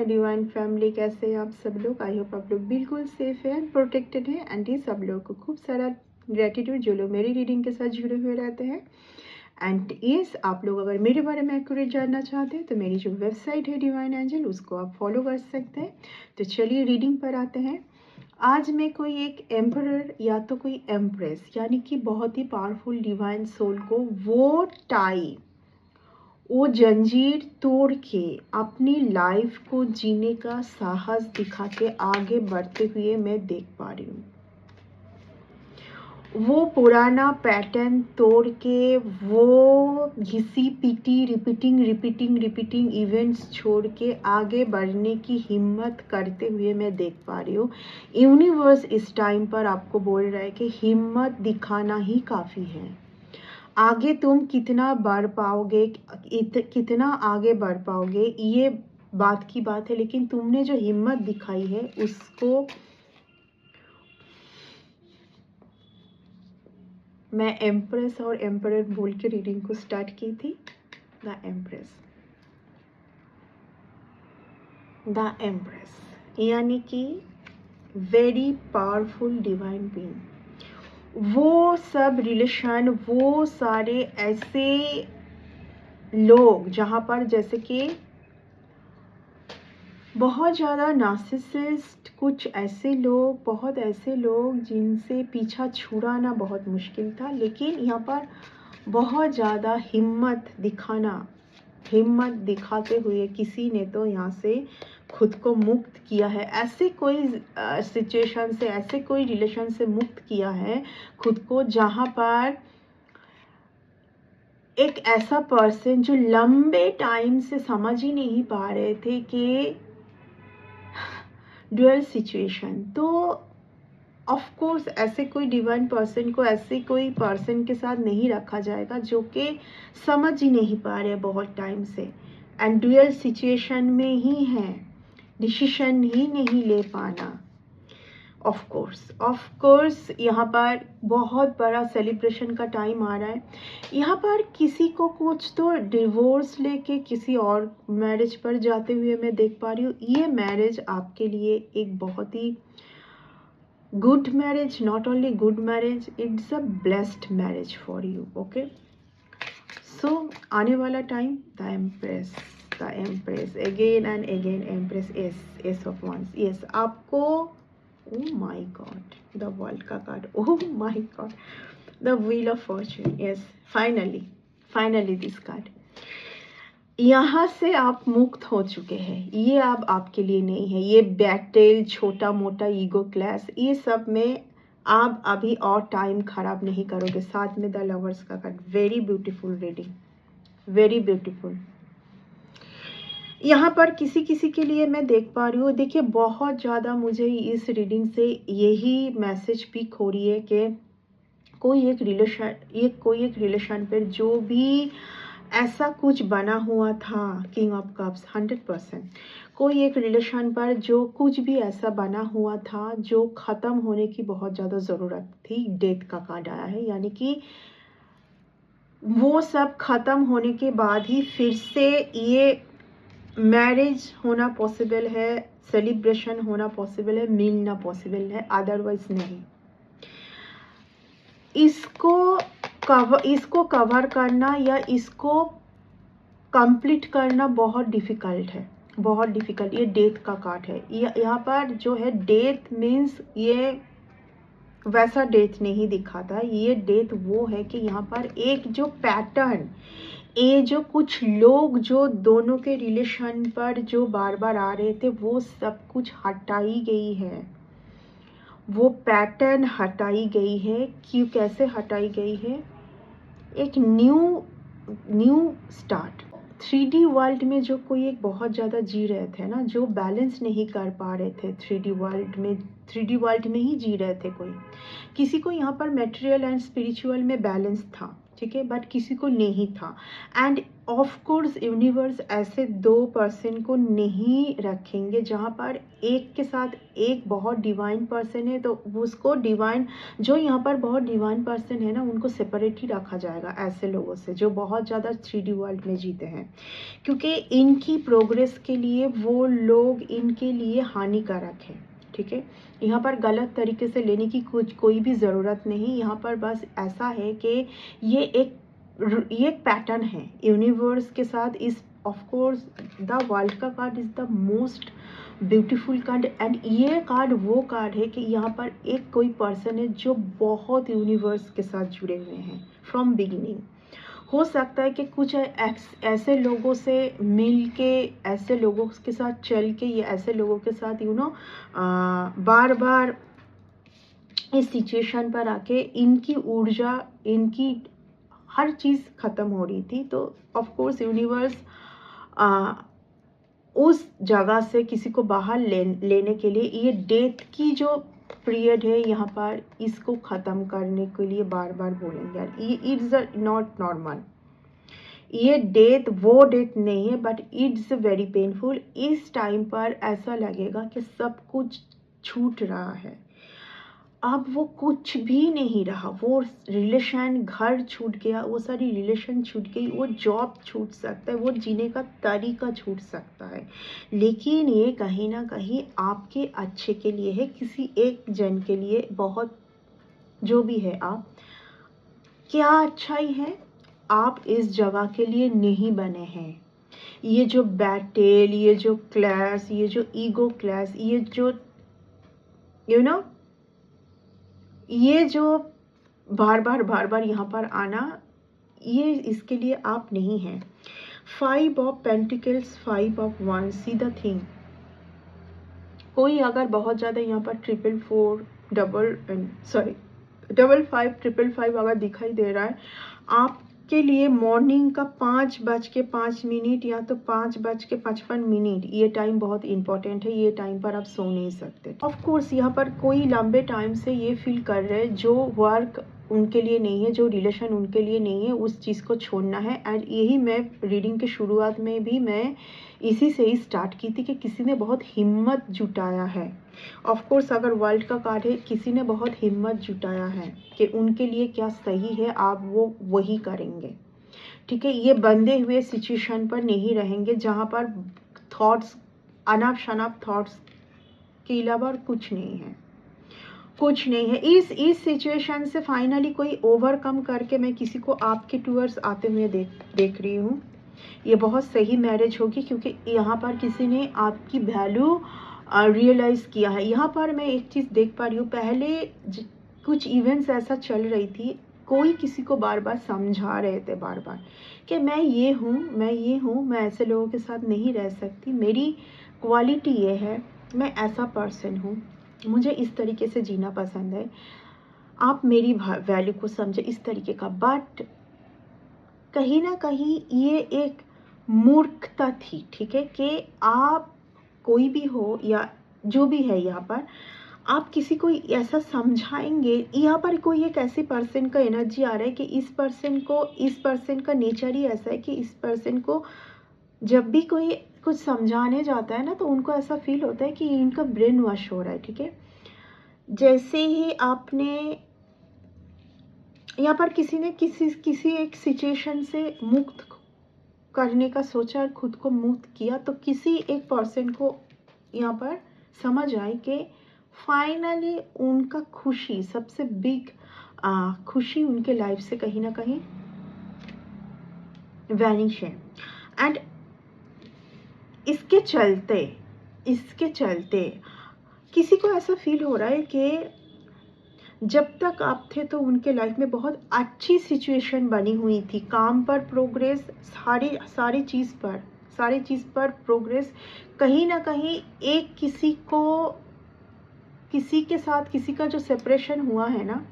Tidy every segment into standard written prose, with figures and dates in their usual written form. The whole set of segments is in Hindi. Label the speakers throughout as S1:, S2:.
S1: माय डिवाइन फैमिली, कैसे हैं आप सब लोग। आई होप आप लोग बिल्कुल सेफ हैं एंड प्रोटेक्टेड हैं। एंड ये सब लोग को खूब सारा ग्रेटिट्यूड जो लोग मेरी रीडिंग के साथ जुड़े हुए रहते हैं। एंड यस, आप लोग अगर मेरे बारे में एक्यूरेट जानना चाहते हैं तो मेरी जो वेबसाइट है डिवाइन एंजल, उसको आप फॉलो कर सकते हैं। तो चलिए रीडिंग पर आते हैं। आज मैं कोई एक एम्परर या तो कोई एम्प्रेस यानी कि बहुत ही पावरफुल डिवाइन सोल को वो जंजीर तोड़ के अपनी लाइफ को जीने का साहस दिखा के आगे बढ़ते हुए मैं देख पा रही हूँ। वो पुराना पैटर्न तोड़ के, वो घिसी पीटी रिपीटिंग इवेंट्स छोड़ के आगे बढ़ने की हिम्मत करते हुए मैं देख पा रही हूँ। यूनिवर्स इस टाइम पर आपको बोल रहा है कि हिम्मत दिखाना ही काफ़ी है। आगे तुम कितना बढ़ पाओगे, कितना आगे बढ़ पाओगे, ये बात की बात है, लेकिन तुमने जो हिम्मत दिखाई है उसको मैं एम्प्रेस और एम्परर बोल के रीडिंग को स्टार्ट की थी। द एम्प्रेस यानी कि वेरी पावरफुल डिवाइन बीइंग। वो सब रिलेशन, वो सारे ऐसे लोग जहाँ पर जैसे कि बहुत ज़्यादा नार्सिसिस्ट, कुछ ऐसे लोग, बहुत ऐसे लोग जिनसे पीछा छुड़ाना बहुत मुश्किल था, लेकिन यहाँ पर बहुत ज़्यादा हिम्मत दिखाते हुए किसी ने तो यहाँ से खुद को मुक्त किया है। ऐसे कोई सिचुएशन से, ऐसे कोई रिलेशन से मुक्त किया है खुद को, जहाँ पर एक ऐसा पर्सन जो लंबे टाइम से समझ ही नहीं पा रहे थे कि ड्यूअल सिचुएशन, तो ऑफ कोर्स ऐसे कोई डिवाइन पर्सन को ऐसे कोई पर्सन के साथ नहीं रखा जाएगा जो कि समझ ही नहीं पा रहे बहुत टाइम से एंड ड्यूअल सिचुएशन में ही है, डिसीजन ही नहीं ले पाना। ऑफ कोर्स यहाँ पर बहुत बड़ा सेलिब्रेशन का टाइम आ रहा है। यहाँ पर किसी को कुछ तो डिवोर्स लेके किसी और मैरिज पर जाते हुए मैं देख पा रही हूँ। ये मैरिज आपके लिए एक बहुत ही good marriage, not only good marriage, it's a blessed marriage for you. Okay, so आने वाला time the empress again and again, empress, ace of wands. Yes, आपको oh my god, the world का कार्ड, oh my god, the wheel of fortune, yes, finally this card। यहाँ से आप मुक्त हो चुके हैं। ये अब आपके लिए नहीं है। ये बैटल, छोटा मोटा ईगो क्लैश, ये सब में आप अभी और टाइम खराब नहीं करोगे। साथ में द लवर्स का card, very beautiful reading, very beautiful. यहाँ पर किसी के लिए मैं देख पा रही हूँ, देखिए बहुत ज़्यादा मुझे इस रीडिंग से यही मैसेज पिक हो रही है कि कोई एक रिलेशन पर जो भी ऐसा कुछ बना हुआ था, किंग ऑफ कप्स 100%, कोई एक रिलेशन पर जो कुछ भी ऐसा बना हुआ था जो ख़त्म होने की बहुत ज़्यादा ज़रूरत थी। डेथ का कार्ड आया है, यानी कि वो सब ख़त्म होने के बाद ही फिर से ये मैरिज होना पॉसिबल है, सेलिब्रेशन होना पॉसिबल है, मिलना पॉसिबल है, अदरवाइज नहीं। इसको कवर करना या इसको कंप्लीट करना बहुत डिफ़िकल्ट है, बहुत डिफ़िकल्ट। ये डेथ का कार्ड है। यहाँ पर जो है डेथ मीन्स ये वैसा डेथ नहीं दिखाता। ये डेथ वो है कि यहाँ पर एक जो पैटर्न, ये जो कुछ लोग जो दोनों के रिलेशन पर जो बार बार आ रहे थे, वो सब कुछ हटाई गई है, वो पैटर्न हटाई गई है। क्यों, कैसे हटाई गई है? एक न्यू स्टार्ट। 3D वर्ल्ड में जो कोई एक बहुत ज़्यादा जी रहे थे ना, जो बैलेंस नहीं कर पा रहे थे 3D वर्ल्ड में ही जी रहे थे। किसी को यहाँ पर मटेरियल एंड स्पिरिचुअल में बैलेंस था, ठीक है, बट किसी को नहीं था। एंड ऑफ कोर्स यूनिवर्स ऐसे 2 पर्सन को नहीं रखेंगे जहाँ पर एक के साथ एक बहुत डिवाइन पर्सन है तो उसको डिवाइन, जो यहाँ पर बहुत डिवाइन पर्सन है ना, उनको सेपरेट ही रखा जाएगा ऐसे लोगों से जो बहुत ज़्यादा 3D वर्ल्ड में जीते हैं, क्योंकि इनकी प्रोग्रेस के लिए वो लोग इनके लिए हानिकारक है। ठीक है, यहाँ पर गलत तरीके से लेने की कोई भी ज़रूरत नहीं। यहाँ पर बस ऐसा है कि ये एक पैटर्न है यूनिवर्स के साथ। इस ऑफ कोर्स द वर्ल्ड का card is the most beautiful card, and ये कार्ड वो कार्ड है कि यहाँ पर एक कोई पर्सन है जो बहुत यूनिवर्स के साथ जुड़े हुए हैं फ्रॉम बिगिनिंग। हो सकता है कि कुछ ऐसे लोगों से मिल के, ऐसे लोगों के साथ चल के, या ऐसे लोगों के साथ बार बार इस सिचुएशन पर आके इनकी ऊर्जा, इनकी हर चीज़ ख़त्म हो रही थी। तो ऑफ कोर्स यूनिवर्स उस जगह से किसी को बाहर लेने के लिए ये डेथ की जो पीरियड है यहाँ पर, इसको ख़त्म करने के लिए बार बार बोलेंगे। ये इट्स नॉट नॉर्मल, ये डेथ वो डेथ नहीं है, बट इट्स वेरी पेनफुल। इस टाइम पर ऐसा लगेगा कि सब कुछ छूट रहा है, अब वो कुछ भी नहीं रहा। वो रिलेशन, घर छूट गया, वो सारी रिलेशन छूट गई, वो जॉब छूट सकता है, वो जीने का तरीका छूट सकता है, लेकिन ये कहीं ना कहीं आपके अच्छे के लिए है, किसी एक जन के लिए। बहुत जो भी है, आप क्या अच्छाई है, आप इस जगह के लिए नहीं बने हैं। ये जो बैटल, ये जो क्लैश, ये जो ईगो क्लैश, ये जो ये जो बार बार यहाँ पर आना, ये इसके लिए आप नहीं हैं। 5 of pentacles, 5 of one, see the thing. कोई अगर बहुत ज़्यादा यहाँ पर 444 55 555 अगर दिखाई दे रहा है आपके लिए, मॉर्निंग का 5:05 या तो 5:55, ये टाइम बहुत इंपॉर्टेंट है। ये टाइम पर आप सो नहीं सकते। ऑफ कोर्स यहाँ पर कोई लंबे टाइम से ये फील कर रहे हैं जो वर्क उनके लिए नहीं है, जो रिलेशन उनके लिए नहीं है, उस चीज़ को छोड़ना है। एंड यही मैं रीडिंग के शुरुआत में भी मैं इसी से ही स्टार्ट की थी कि किसी ने बहुत हिम्मत जुटाया है। ऑफ कोर्स अगर वर्ल्ड का कार्ड है, किसी ने बहुत हिम्मत जुटाया है कि उनके लिए क्या सही है, आप वो वही करेंगे। ठीक है, ये बंधे हुए सिचुएशन पर नहीं रहेंगे जहाँ पर थॉट्स, अनाप शनाप थॉट्स के अलावा और कुछ नहीं है, कुछ नहीं है। इस सिचुएशन से फाइनली कोई ओवरकम करके मैं किसी को आपके टूवर्ड्स आते हुए देख रही हूँ। ये बहुत सही मैरिज होगी, क्योंकि यहाँ पर किसी ने आपकी वैल्यू रियलाइज़ किया है। यहाँ पर मैं एक चीज़ देख पा रही हूँ, पहले कुछ इवेंट्स ऐसा चल रही थी, कोई किसी को बार बार समझा रहे थे बार बार कि मैं ये हूँ, मैं ऐसे लोगों के साथ नहीं रह सकती, मेरी क्वालिटी ये है, मैं ऐसा पर्सन हूँ, मुझे इस तरीके से जीना पसंद है, आप मेरी वैल्यू को समझे, इस तरीके का। बट कहीं ना कहीं ये एक मूर्खता थी। ठीक है, कि आप कोई भी हो या जो भी है, यहाँ पर आप किसी को ऐसा समझाएंगे। यहाँ पर कोई एक ऐसे पर्सन का एनर्जी आ रहा है कि इस पर्सन का नेचर ही ऐसा है कि इस पर्सन को जब भी कोई कुछ समझाने जाता है ना, तो उनको ऐसा फील होता है कि इनका ब्रेन वॉश हो रहा है। ठीक है, जैसे ही आपने यहाँ पर किसी ने किसी एक सिचुएशन से मुक्त करने का सोचा और खुद को मुक्त किया, तो किसी एक पर्सन को यहाँ पर समझ आए कि फाइनली उनका खुशी, सबसे बिग खुशी उनके लाइफ से कहीं ना कहीं वैनिश है। एंड इसके चलते किसी को ऐसा फील हो रहा है कि जब तक आप थे तो उनके लाइफ में बहुत अच्छी सिचुएशन बनी हुई थी, काम पर प्रोग्रेस, सारी चीज़ पर प्रोग्रेस। कहीं ना कहीं एक किसी के साथ किसी का जो सेपरेशन हुआ है ना,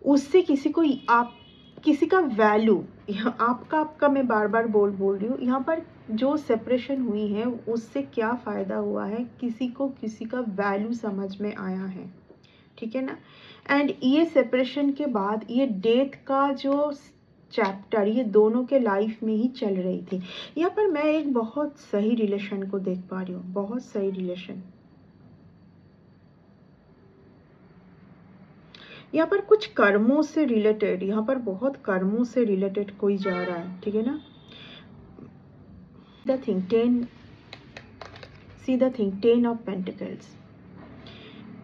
S1: उससे किसी का वैल्यू, आपका मैं बार बार बोल रही हूँ, यहाँ पर जो सेपरेशन हुई है उससे क्या फ़ायदा हुआ है, किसी का वैल्यू समझ में आया है। ठीक है ना। एंड ये सेपरेशन के बाद ये डेथ का जो चैप्टर ये दोनों के लाइफ में ही चल रही थी। यहाँ पर मैं एक बहुत सही रिलेशन को देख पा रही हूँ, बहुत सही रिलेशन। यहाँ पर कुछ कर्मों से रिलेटेड, यहाँ पर बहुत कर्मों से रिलेटेड कोई जा रहा है, ठीक है ना। The thing 10, see the thing 10 of pentacles,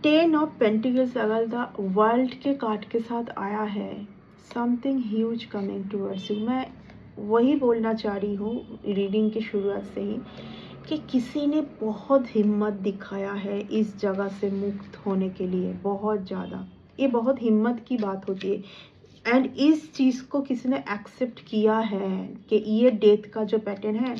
S1: 10 of pentacles अगर द वर्ल्ड के कार्ड के साथ आया है, something huge coming towards you. मैं वही बोलना चाह रही हूँ रीडिंग की शुरुआत से ही कि किसी ने बहुत हिम्मत दिखाया है इस जगह से मुक्त होने के लिए, बहुत ज़्यादा। ये बहुत हिम्मत की बात होती है। एंड इस चीज़ को किसी ने एक्सेप्ट किया है कि ये डेथ का जो पैटर्न है,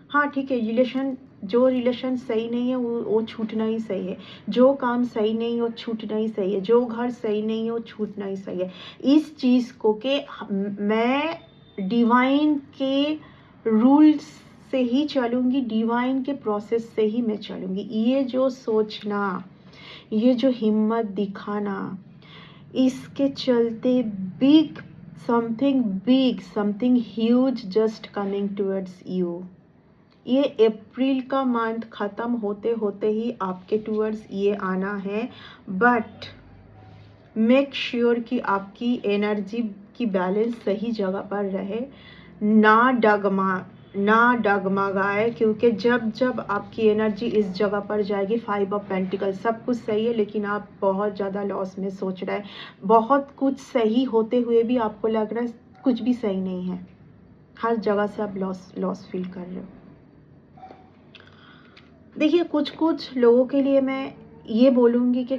S1: हाँ ठीक है, जो रिलेशन सही नहीं है वो छूटना ही सही है, जो काम सही नहीं है वो छूटना ही सही है, जो घर सही नहीं है वो छूटना ही सही है। इस चीज़ को कि मैं डिवाइन के रूल्स से ही चलूँगी, डिवाइन के प्रोसेस से ही मैं चलूँगी, ये जो सोचना, ये जो हिम्मत दिखाना, इसके चलते big something huge just coming towards you. ये अप्रैल का मंथ ख़त्म होते होते ही आपके टूवर्ड्स ये आना है। बट मेक श्योर कि आपकी एनर्जी की बैलेंस सही जगह पर रहे, ना डगमगाए, क्योंकि जब आपकी एनर्जी इस जगह पर जाएगी, 5 ऑफ पेंटिकल, सब कुछ सही है लेकिन आप बहुत ज़्यादा लॉस में सोच रहे हैं, बहुत कुछ सही होते हुए भी आपको लग रहा है कुछ भी सही नहीं है, हर जगह से आप लॉस फील कर रहे हो। देखिए कुछ लोगों के लिए मैं ये बोलूँगी कि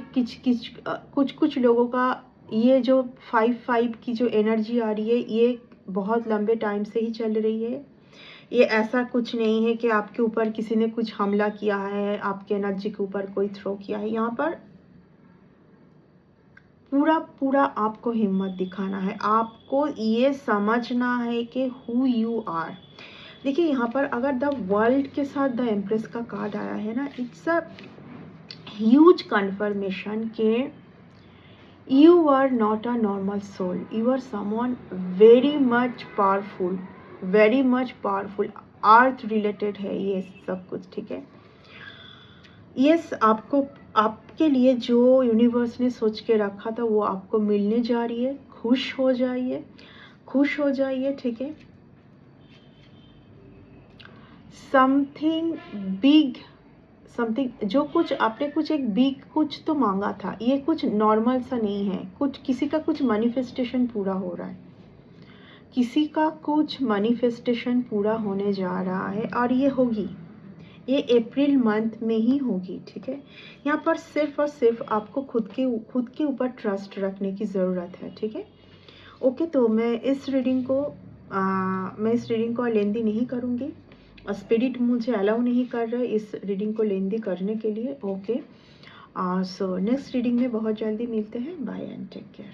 S1: कुछ लोगों का ये जो 5 की जो एनर्जी आ रही है ये बहुत लंबे टाइम से ही चल रही है। ये ऐसा कुछ नहीं है कि आपके ऊपर किसी ने कुछ हमला किया है, आपके एनर्जी के ऊपर कोई थ्रो किया है। यहाँ पर पूरा आपको हिम्मत दिखाना है, आपको ये समझना है कि हु यू आर। देखिए यहाँ पर अगर द वर्ल्ड के साथ द एम्प्रेस का कार्ड आया है ना, इट्स अ ह्यूज कन्फर्मेशन के you are not a normal soul, you are someone very much powerful, earth related है ये सब कुछ, ठीक है। यस, आपके लिए जो यूनिवर्स ने सोच के रखा था वो आपको मिलने जा रही है। खुश हो जाइए, ठीक है। समथिंग जो कुछ आपने कुछ एक बिग कुछ तो मांगा था, ये कुछ नॉर्मल सा नहीं है, कुछ किसी का कुछ मैनिफेस्टेशन पूरा हो रहा है, किसी का कुछ मैनिफेस्टेशन पूरा होने जा रहा है और ये होगी, ये अप्रैल मंथ में ही होगी, ठीक है। यहाँ पर सिर्फ और सिर्फ आपको खुद के ऊपर ट्रस्ट रखने की ज़रूरत है, ठीक है। ओके, तो मैं इस रीडिंग को लेंदी नहीं करूँगी, स्पिरिट मुझे अलाउ नहीं कर रहे इस रीडिंग को लेंदी करने के लिए। ओके, सो नेक्स्ट रीडिंग में बहुत जल्दी मिलते हैं। Bye and take care.